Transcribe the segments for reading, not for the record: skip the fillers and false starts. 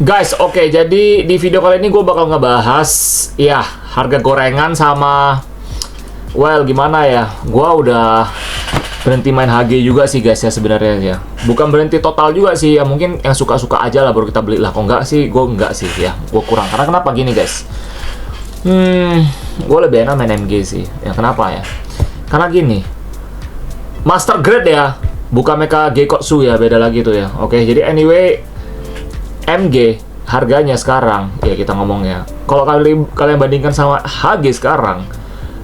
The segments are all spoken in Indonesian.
Guys, oke, jadi di video kali ini gue bakal ngebahas ya harga gorengan sama gimana ya? Gue udah berhenti main HG juga sih guys ya sebenarnya ya. Bukan berhenti total juga sih ya, mungkin yang suka-suka aja lah baru kita beli lah. Kok enggak sih, gue enggak sih ya. Gue kurang. Karena kenapa gini guys? Gue lebih enak main MG sih. Ya kenapa ya? Karena gini, Master Grade ya, bukan Mecha Gekkotsu ya, beda lagi tuh ya. Oke, jadi anyway, MG harganya sekarang ya kita ngomong ya, kalau kalian bandingkan sama HG sekarang,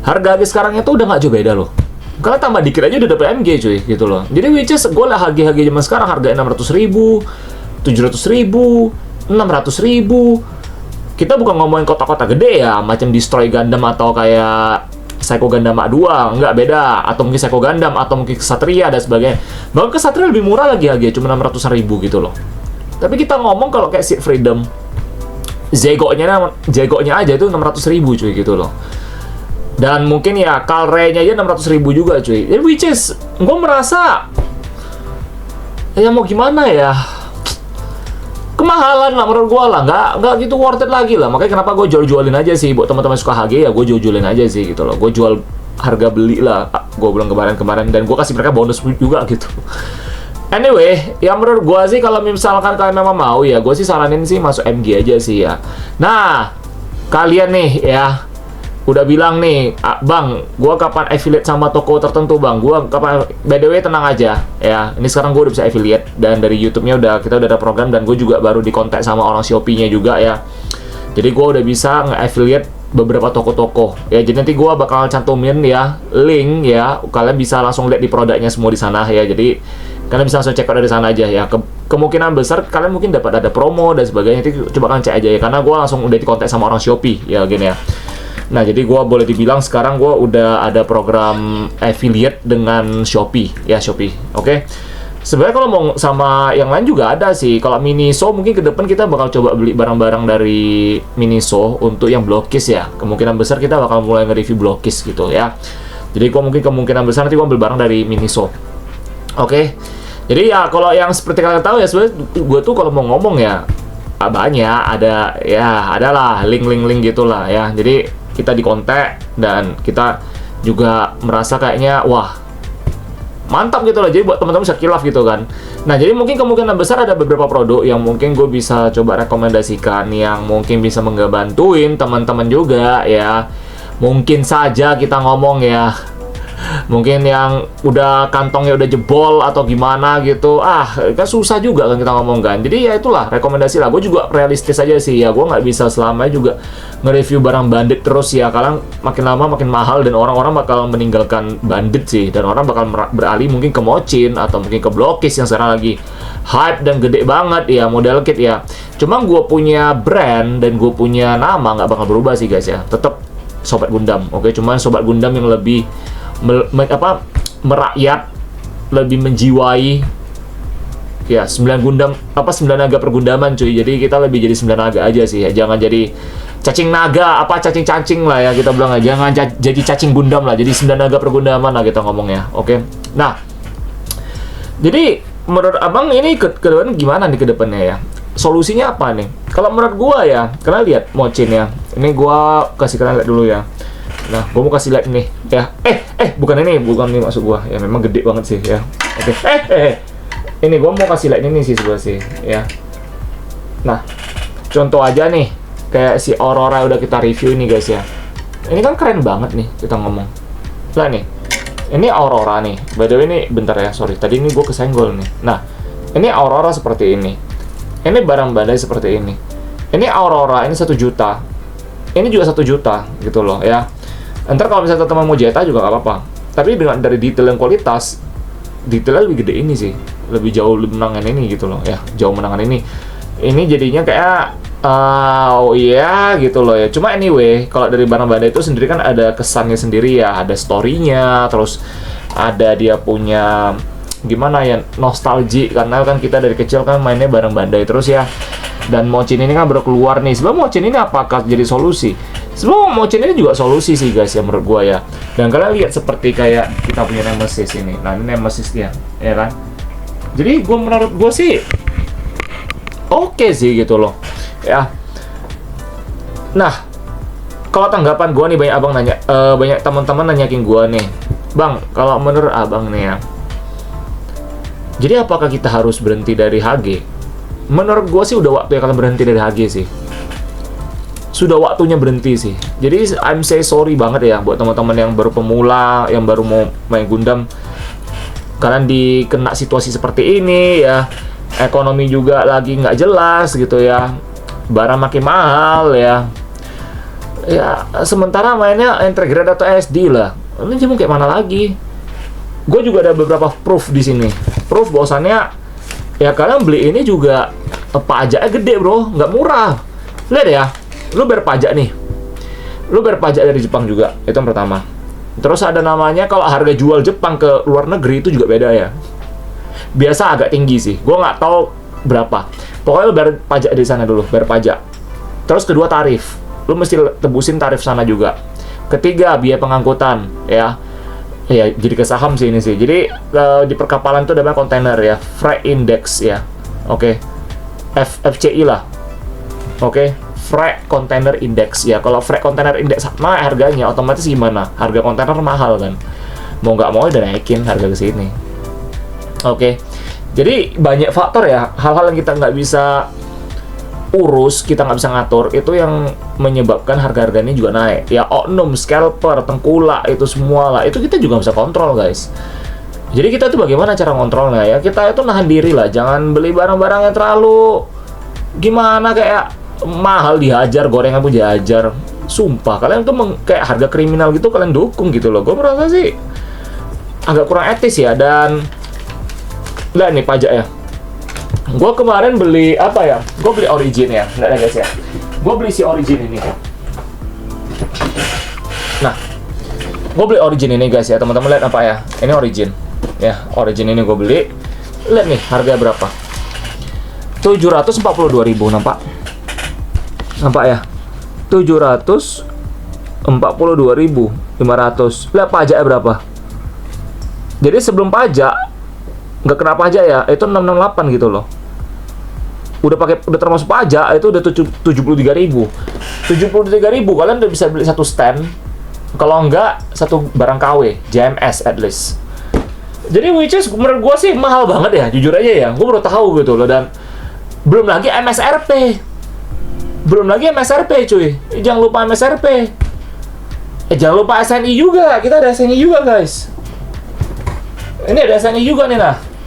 harga HG sekarang itu udah nggak jauh beda loh. Kalian tambah dikit aja udah dapet MG cuy gitu loh. Jadi which is gue lah HG zaman sekarang harga 600.000, 700.000, 600.000. Kita bukan ngomongin kota-kota gede ya, macam Destroy Gundam atau kayak Psycho Gundam A2, nggak beda. Atau mungkin Psycho Gundam, atau mungkin Ksatria dan sebagainya. Bahkan Ksatria lebih murah lagi HG, cuma 600.000 gitu loh. Tapi kita ngomong kalau kayak Seed Freedom, Zegonya aja itu 600.000 cuy gitu loh. Dan mungkin ya Kalre-nya aja 600.000 juga cuy. Jadi which is, gue merasa ya mau gimana ya, kemahalan lah menurut gue lah, nggak gitu worth it lagi lah. Makanya kenapa gue jual-jualin aja sih buat teman-teman suka HG ya, gue jual-jualin aja sih gitu loh. Gue jual harga beli lah, gue bilang kemarin-kemarin, dan gue kasih mereka bonus juga gitu. Anyway, ya menurut gue sih kalau misalkan kalian memang mau ya, gue sih saranin sih masuk MG aja sih ya. Nah, kalian nih ya udah bilang nih, bang, gue kapan affiliate sama toko tertentu bang? Gue kapan? By the way tenang aja ya. Ini sekarang gue udah bisa affiliate, dan dari YouTube-nya kita udah ada program, dan gue juga baru dikontak sama orang Shopee-nya juga ya. Jadi gue udah bisa nge-affiliate beberapa toko-toko ya. Jadi nanti gue bakal cantumin ya link ya. Kalian bisa langsung lihat di produknya semua di sana ya. Jadi kalian bisa langsung check out dari sana aja ya. Kemungkinan besar kalian mungkin dapat ada promo dan sebagainya. Nanti coba kalian cek aja ya, karena gue langsung udah dikontak sama orang Shopee ya gini ya. Nah, jadi gue boleh dibilang sekarang gue udah ada program affiliate dengan Shopee ya, Shopee. Oke. Sebenarnya kalau mau sama yang lain juga ada sih. Kalau Miniso mungkin ke depan kita bakal coba beli barang-barang dari Miniso untuk yang Blockis ya. Kemungkinan besar kita bakal mulai nge-review Blockis gitu ya. Jadi gue mungkin kemungkinan besar nanti gue ambil barang dari Miniso. Oke. Jadi ya kalau yang seperti kalian tahu ya, sebenarnya gue tuh kalau mau ngomong ya banyak, adalah link-link gitulah ya. Jadi kita dikontak dan kita juga merasa kayaknya wah mantap gitu loh. Jadi buat teman-teman bisa kilaf gitu kan. Nah, jadi mungkin kemungkinan besar ada beberapa produk yang mungkin gue bisa coba rekomendasikan, yang mungkin bisa ngebantuin teman-teman juga ya. Mungkin saja kita ngomong ya, mungkin yang udah kantongnya udah jebol atau gimana gitu, kan susah juga kan kita ngomong kan. Jadi ya itulah rekomendasi lah. Gue juga realistis aja sih ya, gue nggak bisa selamanya juga nge-review barang bandit terus ya. Kalian makin lama makin mahal, dan orang-orang bakal meninggalkan bandit sih, dan orang bakal beralih mungkin ke Mochin atau mungkin ke Blockis yang sekarang lagi hype dan gede banget ya, model kit ya. Cuma gue punya brand dan gue punya nama nggak bakal berubah sih guys ya, tetap Sobat Gundam. Oke, cuman Sobat Gundam yang lebih merakyat, lebih menjiwai ya. 9 Gundam 9 naga pergundaman cuy. Jadi kita lebih jadi 9 naga aja sih ya. Jangan jadi cacing naga, cacing-cacing lah ya kita bilang aja. Jangan jadi cacing Gundam lah. Jadi 9 naga pergundaman lah kita ngomongnya. Oke. Nah, jadi menurut abang ini ke depan gimana nih ke depannya ya? Solusinya apa nih? Kalau menurut gua ya, kalian lihat Mochin ya. Ini gua kasih kalian lihat dulu ya. Nah, gue mau kasih lihat ini ya. Bukan ini maksud gue ya, memang gede banget sih ya. Oke. Ini gue mau kasih lihat ini sih sebelah sih ya. Nah, contoh aja nih kayak si Aurora udah kita review ini guys ya. Ini kan keren banget nih kita ngomong. Lah nih, ini Aurora nih. By the way ini bentar ya, sorry. Tadi ini gue kesenggol nih. Nah, ini Aurora seperti ini. Ini barang badai seperti ini. Ini Aurora ini 1 juta. Ini juga 1 juta gitu loh ya. Ntar kalau misalnya teman mau Jetta juga nggak apa-apa. Tapi dengan dari detail dan kualitas, detailnya lebih gede ini sih, lebih jauh lebih menangan ini gitu loh ya, jauh menangan ini. Ini jadinya kayak gitu loh ya. Cuma anyway, kalau dari barang bandai itu sendiri kan ada kesannya sendiri ya, ada story-nya, terus ada dia punya gimana ya, nostalgia, karena kan kita dari kecil kan mainnya barang bandai terus ya. Dan Mochin ini kan baru keluar nih. Sebelum Mochin ini apakah jadi solusi? Sebelum Mochin ini juga solusi sih guys ya menurut gua ya. Dan kalian lihat seperti kayak kita punya Nemesis ini. Nah, ini Nemesis ya kan? Jadi menurut gua sih oke sih gitu loh ya. Nah, kalau tanggapan gue nih, banyak abang nanya, banyak teman-teman nanyakin gue nih, bang, kalau menurut abang nih ya, jadi apakah kita harus berhenti dari HG? Menurut gue sih udah waktu kalian berhenti dari HG sih. Sudah waktunya berhenti sih. Jadi I'm say sorry banget ya buat teman-teman yang baru pemula, yang baru mau main Gundam. Kalian dikena situasi seperti ini ya. Ekonomi juga lagi nggak jelas gitu ya. Barang makin mahal ya. Ya, sementara mainnya Entregrade atau SD lah. Ini mau kayak mana lagi? Gue juga ada beberapa proof di sini. Proof bahwasannya ya kalian beli ini juga pajaknya gede bro, nggak murah. Lihat ya, lu bayar pajak nih. Lu bayar pajak dari Jepang juga, itu yang pertama. Terus ada namanya kalau harga jual Jepang ke luar negeri itu juga beda ya. Biasa agak tinggi sih, gue nggak tahu berapa. Pokoknya lu bayar pajak di sana dulu, bayar pajak. Terus kedua tarif, lu mesti tebusin tarif sana juga. Ketiga biaya pengangkutan ya. Ya, jadi ke saham sih ini sih. Jadi di perkapalan itu ada namanya kontainer ya, Freight Index ya. Oke. FCI lah. Oke, Freight Container Index ya. Kalau Freight Container Index sama harganya, otomatis gimana? Harga kontainer mahal kan. Mau nggak mau udah naikin harga ke sini. Oke. Jadi banyak faktor ya, hal-hal yang kita nggak bisa urus, kita nggak bisa ngatur, itu yang menyebabkan harga-harga ini juga naik ya. Oknum, scalper, tengkulak, itu semua lah, itu kita juga bisa kontrol guys. Jadi kita tuh bagaimana cara kontrolnya ya, kita itu nahan diri lah, jangan beli barang-barang yang terlalu gimana, kayak mahal dihajar, gorengan pun dihajar. Sumpah, kalian tuh kayak harga kriminal gitu kalian dukung gitu loh. Gue merasa sih agak kurang etis ya. Dan lihat nih pajak ya, gue kemarin beli apa ya? Gue beli Origin ya, lihat ya guys ya. Gue beli si Origin ini. Nah, gue beli Origin ini guys ya, teman-teman lihat apa ya? Ini Origin, ya Origin ini gue beli. Lihat nih harga berapa? 742.000, nampak? Nampak ya? 742.500. Lihat pajaknya berapa? Jadi sebelum pajak nggak kena pajak ya, itu 668 gitu loh. Udah termasuk pajak, itu udah 73.000. 73.000 kalian udah bisa beli satu stand, kalau enggak satu barang KW JMS at least. Jadi which is menurut gue sih mahal banget ya, jujur aja ya. Gue baru tahu gitu loh. Dan belum lagi MSRP. Belum lagi MSRP cuy. Jangan lupa MSRP. Jangan lupa SNI juga. Kita ada SNI juga guys. Ini ada SNI juga nih nah.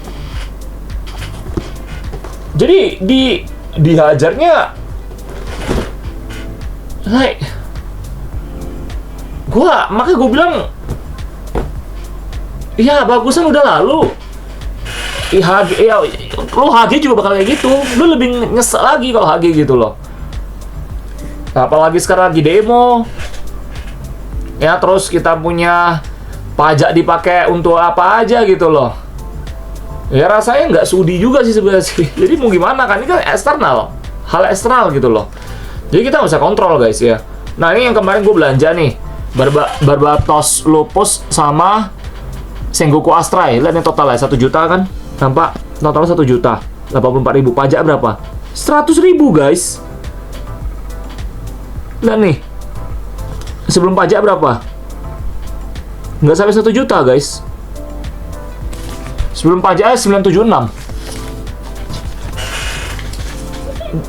Jadi dihajarnya like makanya gue bilang ya bagusan udah lalu. HG ya, lo HG juga bakal kayak gitu. Lo lebih nyesek lagi kalau HG gitu loh. Apalagi sekarang lagi demo. Ya terus kita punya pajak dipakai untuk apa aja gitu loh. Ya rasanya nggak sudi juga sih sebenarnya sih. Jadi mau gimana kan, ini kan eksternal, hal eksternal gitu loh. Jadi kita nggak bisa kontrol guys ya. Nah ini yang kemarin gue belanja nih, Barbatos Lupus sama Sengoku Astray. Lihat nih totalnya 1 juta kan, nampak? Totalnya 1 juta 84.000. Pajak berapa? 100.000 guys. Lihat nih, sebelum pajak berapa? Nggak sampai 1 juta guys. Sebelum pajak 976.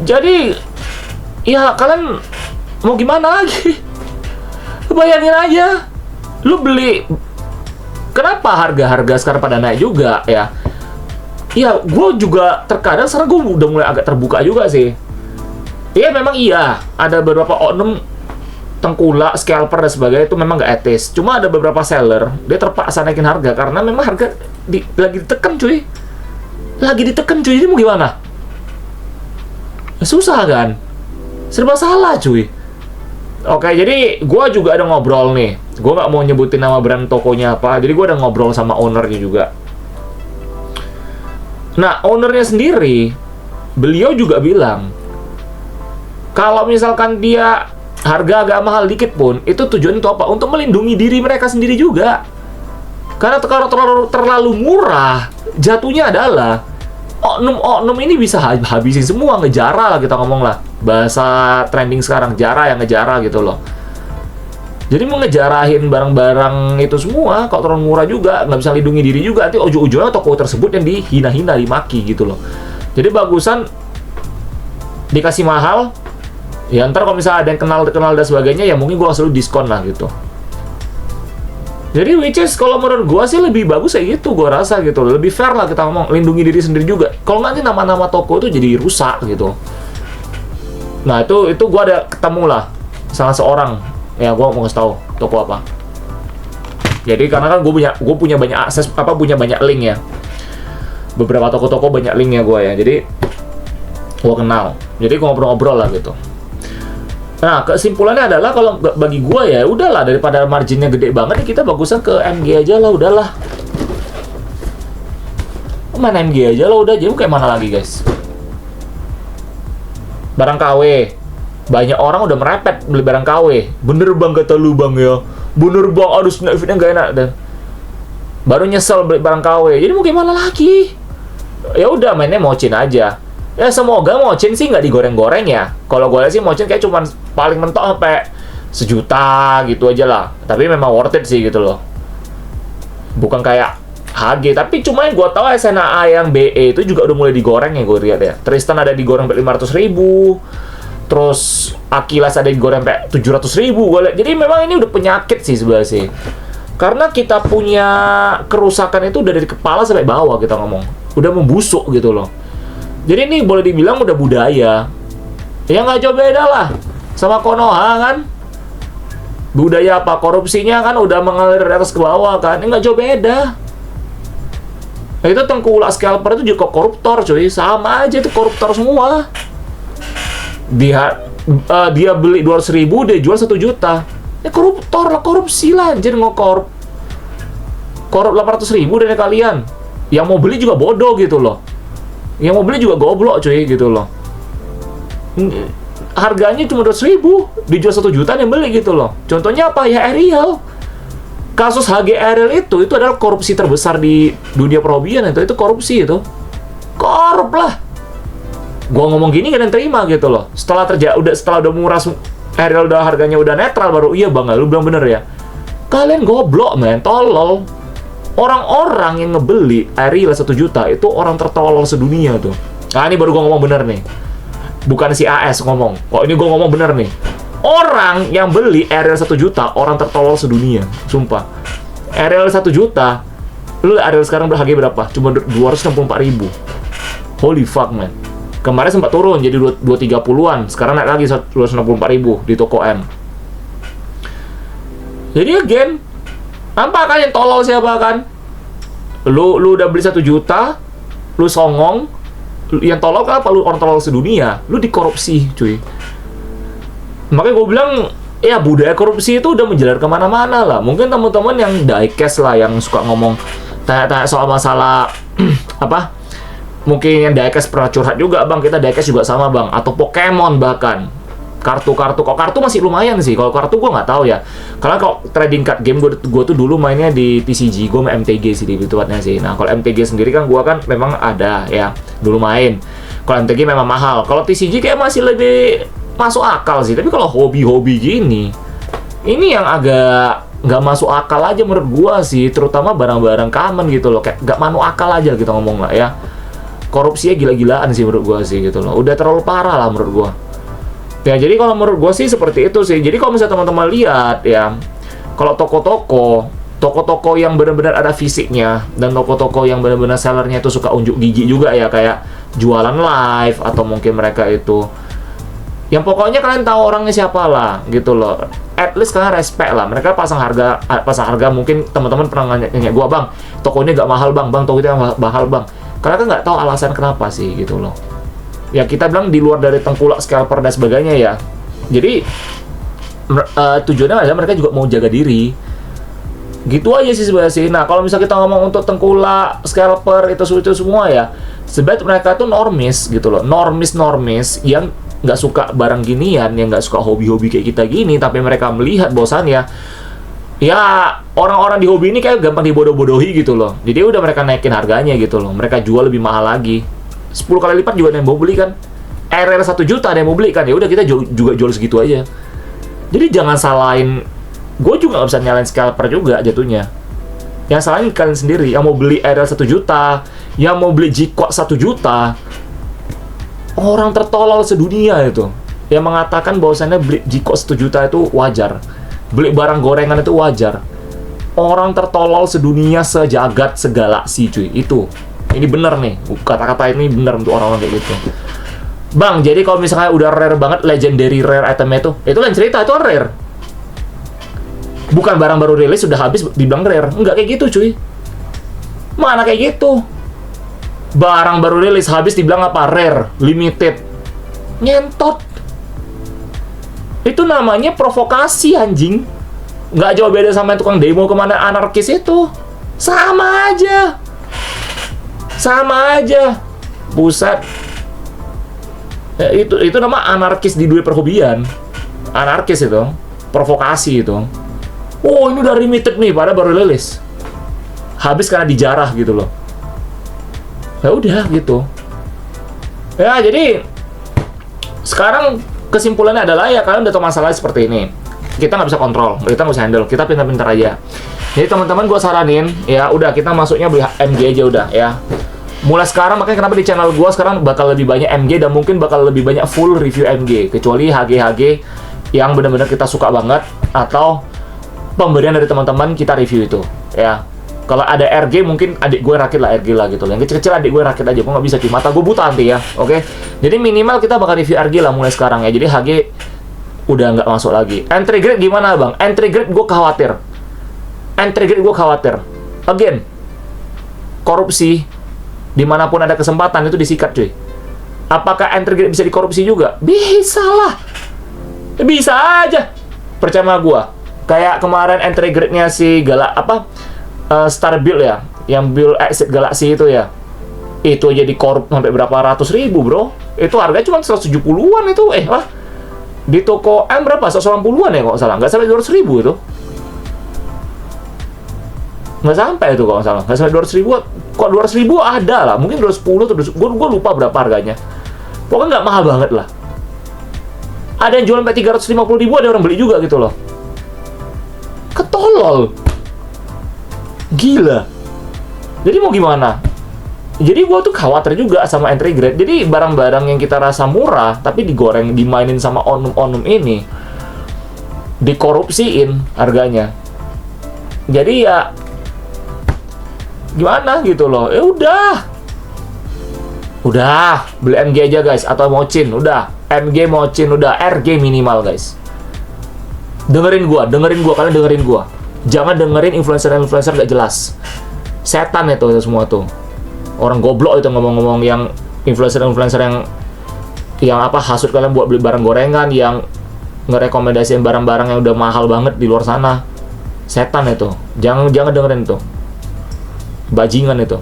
Jadi ya kalian mau gimana lagi? Bayangin aja, lu beli. Kenapa harga-harga sekarang pada naik juga ya? Iya, gue juga terkadang sekarang gue udah mulai agak terbuka juga sih. Iya memang iya, ada beberapa oknum tengkulak, scalper dan sebagainya itu memang nggak etis. Cuma ada beberapa seller, dia terpaksa naikin harga karena memang harga lagi ditekan cuy. Lagi ditekan cuy, ini mau gimana? Susah kan? Serba salah cuy. Oke, jadi gue juga ada ngobrol nih. Gue nggak mau nyebutin nama brand tokonya apa, jadi gue ada ngobrol sama ownernya juga. Nah, ownernya sendiri, beliau juga bilang, kalau misalkan dia harga agak mahal dikit pun, itu tujuan itu apa? Untuk melindungi diri mereka sendiri juga. Karena kalau terlalu murah, jatuhnya adalah oknum ini bisa habisin semua, ngejara lah kita ngomong lah. Bahasa trending sekarang, jara yang ngejara gitu loh. Jadi mau ngejarahin barang-barang itu semua, kalau terlalu murah juga, nggak bisa lindungi diri juga, nanti ujung-ujungnya toko tersebut yang dihina-hina, dimaki gitu loh. Jadi bagusan dikasih mahal, ya ntar kalau misalnya ada yang kenal dan sebagainya, ya mungkin gue selalu diskon lah gitu. Jadi which is kalau menurut gue sih lebih bagus kayak gitu, gue rasa gitu, lebih fair lah kita ngomong, lindungi diri sendiri juga. Kalau nggak nanti nama-nama toko itu jadi rusak gitu. Nah itu gue ada ketemu lah salah seorang, ya gue mau ngasih tahu toko apa. Jadi karena kan gue punya banyak akses, punya banyak link ya. Beberapa toko-toko banyak linknya gue ya, jadi gue kenal. Jadi gue ngobrol-ngobrol lah gitu. Nah, kesimpulannya adalah kalau bagi gue ya udahlah, daripada marginnya gede banget, kita bagusan ke MG aja lah, udahlah. Main MG aja lah udah, jadi kayak mana lagi guys? Barang KW. Banyak orang udah merepet beli barang KW. Bener bang kata lu bang ya. Bener bang, aduh snapfitnya gak enak dan baru nyesel beli barang KW. Jadi mau gimana lagi? Ya udah mainnya mocin aja. Ya semoga mocin sih nggak digoreng-goreng ya. Kalau gue lihat sih mocin kayak cuman paling mentok sampai 1 juta gitu aja lah. Tapi memang worth it sih gitu loh. Bukan kayak HG, tapi cuma yang gue tahu SNA yang BE itu juga udah mulai digoreng ya gue lihat ya. Tristan ada digoreng sampai 500.000. Terus Akilas ada digoreng sampai 700.000 gue lihat. Jadi memang ini udah penyakit sih sebenarnya sih. Karena kita punya kerusakan itu udah dari kepala sampai bawah kita ngomong. Udah membusuk gitu loh. Jadi ini boleh dibilang udah budaya. Ya nggak jauh beda lah sama Konoha kan. Budaya apa? Korupsinya kan udah mengalir dari atas ke bawah kan. Ini nggak jauh beda. Nah, itu tengkulak scalper itu juga koruptor cuy. Sama aja itu koruptor semua. Dia beli 200.000, dia jual 1 juta. Ya koruptor lah, korupsi lah anjir, ngokorup. Korup 800.000 dari kalian. Yang mau beli juga bodoh gitu loh. Yang mau beli juga goblok cuy gitu loh. Harganya cuma 200.000, dijual 1 juta yang beli gitu loh. Contohnya apa? Ya Ariel. Kasus HG Ariel itu adalah korupsi terbesar di dunia perhobian itu korupsi itu. Korup lah. Gua ngomong gini gak ada yang terima gitu loh. Setelah udah murah Ariel udah harganya udah netral baru iya bang, lu bilang bener ya. Kalian goblok men, tolol. Orang-orang yang ngebeli Ariel 1 juta itu orang tertolol sedunia tuh. Nah ini baru gue ngomong bener nih. Bukan si AS ngomong. Kok ini gue ngomong bener nih. Orang yang beli Ariel 1 juta orang tertolol sedunia. Sumpah. Ariel 1 juta. Lu Ariel sekarang harganya berapa? Cuma 264.000. Holy fuck man. Kemarin sempat turun jadi 230-an. Sekarang naik lagi 264.000 di toko M. Jadi again, apa kan yang tolol siapa kan? Lu udah beli 1 juta, lu songong, yang tolol kan apa? Lu orang tolol sedunia, lu dikorupsi cuy. Makanya gue bilang, ya budaya korupsi itu udah menjalar kemana-mana lah. Mungkin teman-teman yang diecast lah, yang suka ngomong tanya-tanya soal masalah apa? Mungkin yang diecast pernah curhat juga bang, kita diecast juga sama bang, atau Pokemon bahkan. Kartu-kartu, kok kartu masih lumayan sih. Kalau kartu gue nggak tahu ya. Karena kalau trading card game gue tuh dulu mainnya di TCG, gue main MTG sih di tempatnya sih. Nah kalau MTG sendiri kan gue kan memang ada ya dulu main. Kalau MTG memang mahal. Kalau TCG kayak masih lebih masuk akal sih. Tapi kalau hobi-hobi gini, ini yang agak nggak masuk akal aja menurut gue sih. Terutama barang-barang common gitu loh. Kayak nggak masuk akal aja gitu ngomong lah ya. Korupsinya gila-gilaan sih menurut gue sih gitu loh. Udah terlalu parah lah menurut gue. Ya jadi kalau menurut gue sih seperti itu sih. Jadi kalau misalnya teman-teman lihat ya, kalau toko-toko yang benar-benar ada fisiknya dan toko-toko yang benar-benar sellernya itu suka unjuk gigi juga ya, kayak jualan live atau mungkin mereka itu yang pokoknya kalian tahu orangnya siapa lah gitu loh. At least kalian respect lah. Mereka pasang harga mungkin teman-teman pernah nanya gue, bang toko ini gak mahal bang, toko ini mahal bang. Karena kan nggak tahu alasan kenapa sih gitu loh. Ya kita bilang di luar dari tengkulak, scalper dan sebagainya ya. Jadi tujuannya adalah mereka juga mau jaga diri. Gitu aja sih sebenarnya sih. Nah kalau misalnya kita ngomong untuk tengkulak, scalper itu semua ya, sebenarnya mereka tuh normis gitu loh. Normis yang nggak suka barang ginian, yang nggak suka hobi-hobi kayak kita gini, tapi mereka melihat bosannya. Ya orang-orang di hobi ini kayak gampang dibodoh-bodohi gitu loh. Jadi udah mereka naikin harganya gitu loh. Mereka jual lebih mahal lagi. 10 kali lipat juga ada yang mau beli kan. RR 1 juta ada yang mau beli kan. Ya udah kita juga jual segitu aja. Jadi jangan salahin, gue juga nggak bisa nyalain scalper juga jatuhnya. Yang salahin kalian sendiri, yang mau beli RR 1 juta, yang mau beli G-Code 1 juta. Orang tertolol sedunia itu yang mengatakan bahwasannya beli G-Code 1 juta itu wajar, beli barang gorengan itu wajar. Orang tertolol sedunia, sejagat, segalaksi cuy. Itu, ini bener nih, kata-kata ini bener untuk orang-orang kayak gitu. Bang, jadi kalau misalnya udah rare banget, legendary rare itemnya itu lain cerita, itu kan rare. Bukan barang baru rilis sudah habis dibilang rare. Enggak kayak gitu cuy. Mana kayak gitu. Barang baru rilis habis dibilang apa? Rare, limited. Nyentot. Itu namanya provokasi anjing. Nggak jauh beda sama tukang demo kemana anarkis itu. Sama aja. Sama aja. Buset. Ya, itu nama anarkis di dunia perhobian. Anarkis itu. Provokasi itu. Oh, ini udah limited nih, padahal baru rilis. Habis karena dijarah gitu loh. Ya udah gitu. Ya, jadi sekarang kesimpulannya adalah ya kalian udah tahu masalahnya seperti ini. Kita nggak bisa kontrol, kita nggak bisa handle, kita pintar-pintar aja. Jadi teman-teman gue saranin, ya udah kita masuknya beli MG aja udah ya. Mulai sekarang makanya kenapa di channel gue sekarang bakal lebih banyak MG dan mungkin bakal lebih banyak full review MG. Kecuali HG-HG yang benar-benar kita suka banget atau pemberian dari teman-teman kita review itu ya. Kalau ada RG mungkin adik gue rakit lah RG lah gitu loh. Yang kecil-kecil adik gue rakit aja, gue nggak bisa cuy, mata gue buta nanti ya. Oke. Jadi minimal kita bakal review RG lah mulai sekarang ya. Jadi HG udah nggak masuk lagi. Entry grade gimana bang? Entry grade gue khawatir. Entry grade gue khawatir. Again, korupsi dimanapun ada kesempatan itu disikat cuy. Apakah entry grade bisa dikorupsi juga? Bisa lah. Bisa aja. Percaya sama gue. Kayak kemarin entry grade-nya si Star Build ya, yang build Exit Galaxy itu ya, itu aja dikorup sampai berapa ratus ribu bro. Itu harganya cuma 170-an itu, di toko M berapa? 180-an ya kok salah, nggak sampai 200 ribu itu. Nggak sampai itu kok salah, nggak sampai 200 ribu. Kok 200 ribu ada lah, mungkin 210 atau 210, gue lupa berapa harganya. Pokoknya nggak mahal banget lah. Ada yang jual sampai 350 ribu, ada orang beli juga gitu loh. Ketolol. Gila. Jadi mau gimana? Jadi gue tuh khawatir juga sama entry grade. Jadi barang-barang yang kita rasa murah tapi digoreng, dimainin sama onum-onum ini, dikorupsiin harganya. Jadi ya gimana gitu loh. Ya udah beli MG aja guys, atau Mochin. Udah MG, Mochin, udah RG minimal guys. Dengerin gua, kalian dengerin gua. Jangan dengerin influencer-influencer gak jelas. Setan itu semua tuh. Orang goblok itu ngomong-ngomong, yang influencer-influencer yang hasut kalian buat beli barang gorengan, yang ngerekomendasiin barang-barang yang udah mahal banget di luar sana. Setan itu. Jangan dengerin itu. Bajingan itu.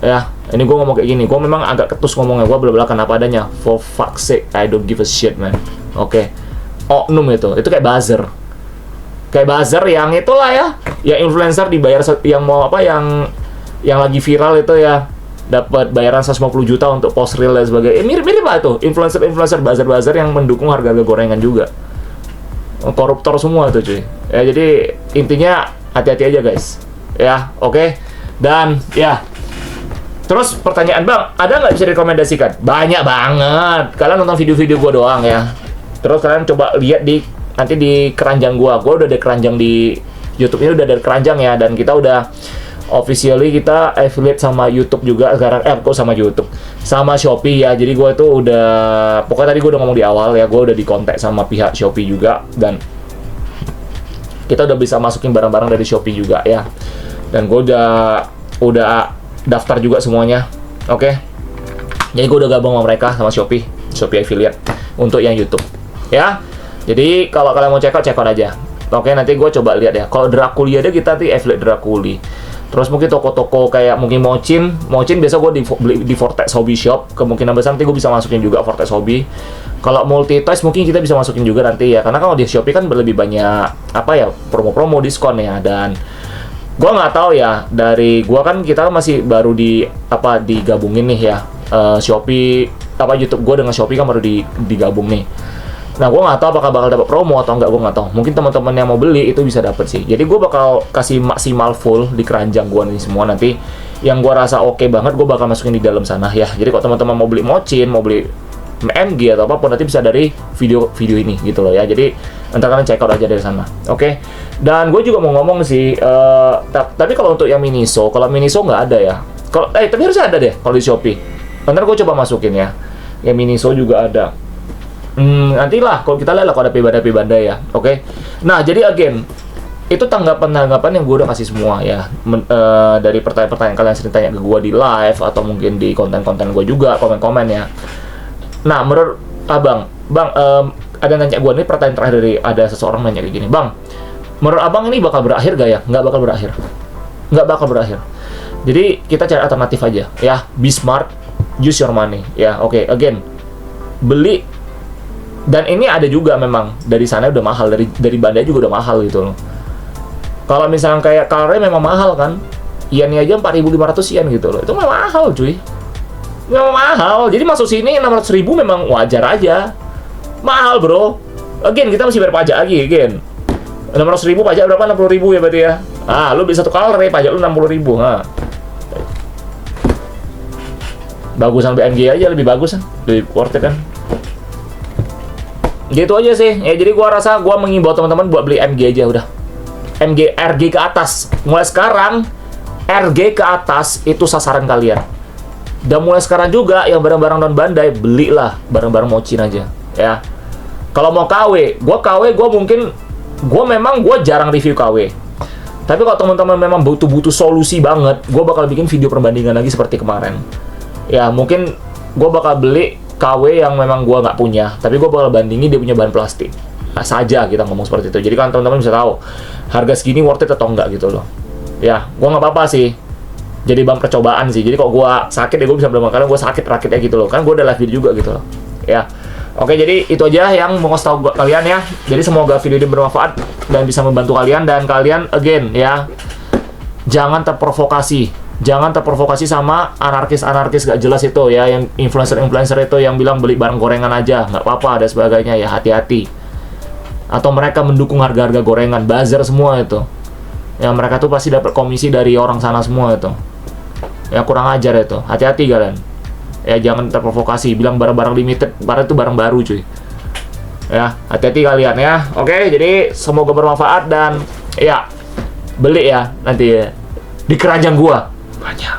Ya, ini gue ngomong kayak gini. Gue memang agak ketus ngomongnya. Gue belak-belakan apa adanya. For fuck's sake, I don't give a shit, man. Oke. Oknum itu kayak buzzer. Kayak buzzer yang itulah ya, yang influencer dibayar yang mau yang lagi viral itu ya, dapat bayaran 150 juta untuk post reel dan sebagainya. Mirip-mirip lah itu, influencer buzzer yang mendukung harga gorengan juga. Koruptor semua tuh cuy. Ya jadi intinya hati-hati aja guys. Ya, oke. Dan ya. Terus pertanyaan bang, ada nggak bisa direkomendasikan? Banyak banget. Kalian nonton video-video gue doang ya. Terus kalian coba lihat nanti di keranjang gua udah ada keranjang di YouTube ini, udah ada keranjang ya, dan kita udah officially kita affiliate sama YouTube juga sekarang, kok sama YouTube, sama Shopee ya. Jadi gua tuh udah, pokoknya tadi gua udah ngomong di awal ya, gua udah di kontak sama pihak Shopee juga, dan kita udah bisa masukin barang-barang dari Shopee juga ya. Dan gua udah daftar juga semuanya. Oke. Jadi gua udah gabung sama mereka, sama Shopee affiliate untuk yang YouTube ya. Jadi kalau kalian mau check out aja. Oke, nanti gue coba lihat ya. Kalau Draculi ada, kita tuh affiliate Draculi. Terus mungkin toko-toko kayak mungkin Mochin biasa gue beli di Vortex Hobby Shop. Kemungkinan besar nanti gue bisa masukin juga Vortex Hobby. Kalau Multi Toys mungkin kita bisa masukin juga nanti ya. Karena kalau di Shopee kan lebih banyak promo-promo, diskon ya. Dan gue nggak tahu ya, dari gue kan kita masih baru digabungin nih ya. Shopee, apa YouTube gue dengan Shopee kan baru digabung nih. Nah, gue nggak tahu apakah bakal dapat promo atau enggak, gue nggak tahu. Mungkin teman-teman yang mau beli itu bisa dapat sih. Jadi gue bakal kasih maksimal full di keranjang gue nih semua nanti. Yang gue rasa oke banget, gue bakal masukin di dalam sana ya. Jadi kalau teman-teman mau beli Mochin, mau beli MG atau apapun, nanti bisa dari video ini gitu loh ya. Jadi ntar kalian check out aja dari sana. Oke. Dan gue juga mau ngomong sih, tapi kalau untuk yang Miniso, kalau Miniso nggak ada ya. Kalau tapi harusnya ada deh kalau di Shopee. Ntar gue coba masukin ya. Yang Miniso juga ada. Nantilah kalau kita lihat lah kalau ada pibanda ya. Oke. Nah, jadi again, itu tanggapan yang gue udah kasih semua ya. Dari pertanyaan-pertanyaan kalian sering tanya ke gue di live atau mungkin di konten-konten gue juga, komen-komen ya. Nah, menurut abang, ada nanya gue nih, pertanyaan terakhir dari ada seseorang nanya kayak gini, bang, menurut abang ini bakal berakhir gak ya? Nggak bakal berakhir. Nggak bakal berakhir. Jadi kita cari alternatif aja ya. Be smart, use your money ya. Oke, again, beli. Dan ini ada juga memang dari sana udah mahal, dari Bandai juga udah mahal gitu loh. Kalau misalnya kayak Kalre memang mahal kan, Ian aja 4.500 Ian gitu loh, itu memang mahal cuy, memang mahal. Jadi masuk sini 600.000 memang wajar aja, mahal bro. Again kita masih bayar pajak lagi, again 600.000 pajak berapa? 60.000 ya berarti ya. Lu beli satu Kalre pajak lu 60.000. Bagusan BMG aja lebih bagus kan, lebih worth it kan. Gitu aja sih ya. Jadi gua rasa gua mengimbau teman-teman buat beli MG aja udah. MG RG ke atas. Mulai sekarang RG ke atas itu sasaran kalian. Dan mulai sekarang juga yang barang-barang non Bandai, belilah barang-barang Mochin aja ya. Kalau mau KW, gua memang jarang review KW. Tapi kalau teman-teman memang butuh solusi banget, gua bakal bikin video perbandingan lagi seperti kemarin. Ya, mungkin gua bakal beli KW yang memang gua nggak punya, tapi gua bakal bandingin dia punya bahan plastik. Nah, saja kita ngomong seperti itu. Jadi kan teman-teman bisa tahu harga segini worth it atau enggak gitu loh. Ya, gua nggak apa-apa sih. Jadi bang percobaan sih. Jadi kalau gua sakit ya gua bisa bilang karena gua sakit rakitnya gitu loh. Kan gua udah live video juga gitu loh. Ya. Oke, jadi itu aja yang mau ngasih tahu kalian ya. Jadi semoga video ini bermanfaat dan bisa membantu kalian, dan kalian again ya, jangan terprovokasi. Jangan terprovokasi sama anarkis gak jelas itu ya, yang influencer itu yang bilang beli barang gorengan aja nggak apa-apa dan sebagainya ya, hati-hati. Atau mereka mendukung harga-harga gorengan, bazar semua itu. Ya mereka tuh pasti dapat komisi dari orang sana semua itu. Ya kurang ajar itu, hati-hati kalian. Ya jangan terprovokasi, bilang barang-barang limited, barang itu barang baru cuy. Ya hati-hati kalian ya. Oke, jadi semoga bermanfaat dan ya beli ya nanti ya di keranjang gua banyak.